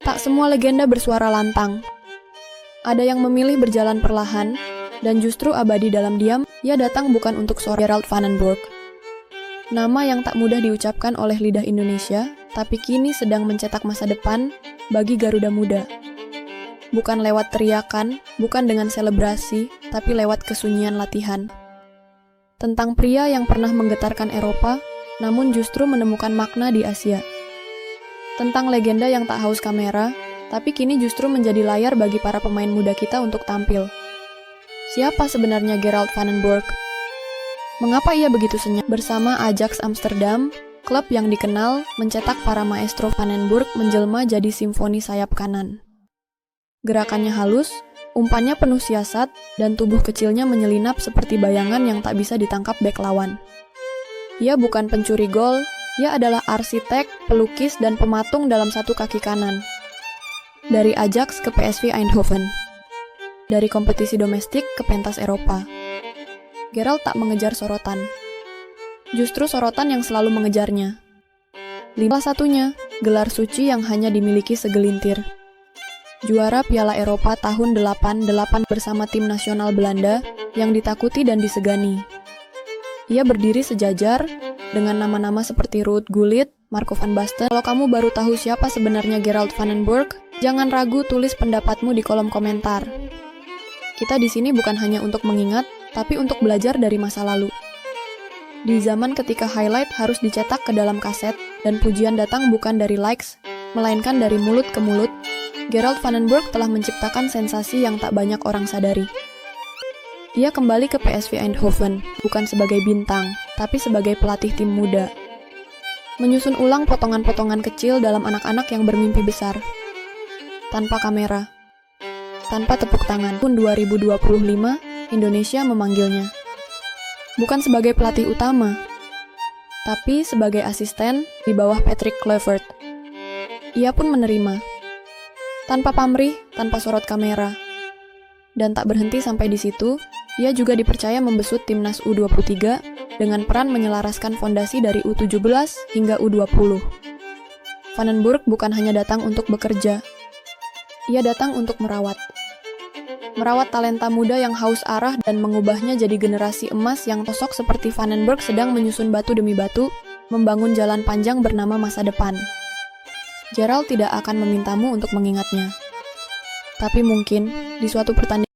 Tak semua legenda bersuara lantang. Ada yang memilih berjalan perlahan, dan justru abadi dalam diam. Ia datang bukan untuk seorang Gerald van den Burg. Nama yang tak mudah diucapkan oleh lidah Indonesia, tapi kini sedang mencetak masa depan bagi Garuda Muda. Bukan lewat teriakan, bukan dengan selebrasi, tapi lewat kesunyian latihan. Tentang pria yang pernah menggetarkan Eropa, namun justru menemukan makna di Asia. Tentang legenda yang tak haus kamera, tapi kini justru menjadi layar bagi para pemain muda kita untuk tampil. Siapa sebenarnya Gerald van den Burg? Mengapa ia begitu senyap? Bersama Ajax Amsterdam, klub yang dikenal mencetak para maestro Van den Burg menjelma jadi simfoni sayap kanan. Gerakannya halus, umpannya penuh siasat, dan tubuh kecilnya menyelinap seperti bayangan yang tak bisa ditangkap bek lawan. Ia bukan pencuri gol, ia adalah arsitek, pelukis, dan pematung dalam satu kaki kanan. Dari Ajax ke PSV Eindhoven. Dari kompetisi domestik ke pentas Eropa. Gerald tak mengejar sorotan. Justru sorotan yang selalu mengejarnya. Salah satunya, gelar suci yang hanya dimiliki segelintir. Juara Piala Eropa tahun 88 bersama tim nasional Belanda yang ditakuti dan disegani. Ia berdiri sejajar dengan nama-nama seperti Ruud Gullit, Marco van Basten. Kalau kamu baru tahu siapa sebenarnya Gerald van den Burg, jangan ragu tulis pendapatmu di kolom komentar. Kita di sini bukan hanya untuk mengingat, tapi untuk belajar dari masa lalu. Di zaman ketika highlight harus dicetak ke dalam kaset, dan pujian datang bukan dari likes, melainkan dari mulut ke mulut, Gerald van den Burg telah menciptakan sensasi yang tak banyak orang sadari. Ia kembali ke PSV Eindhoven, bukan sebagai bintang, tapi sebagai pelatih tim muda. Menyusun ulang potongan-potongan kecil dalam anak-anak yang bermimpi besar. Tanpa kamera. Tanpa tepuk tangan. Tahun 2025, Indonesia memanggilnya. Bukan sebagai pelatih utama, tapi sebagai asisten di bawah Patrick Kluivert. Ia pun menerima. Tanpa pamrih, tanpa sorot kamera. Dan tak berhenti sampai di situ, ia juga dipercaya membesut timnas U23 dengan peran menyelaraskan fondasi dari U17 hingga U20. Van den Burg bukan hanya datang untuk bekerja, ia datang untuk merawat. Merawat talenta muda yang haus arah dan mengubahnya jadi generasi emas yang sosok seperti Van den Burg sedang menyusun batu demi batu, membangun jalan panjang bernama masa depan. Gerald tidak akan memintamu untuk mengingatnya. Tapi mungkin, di suatu pertandingan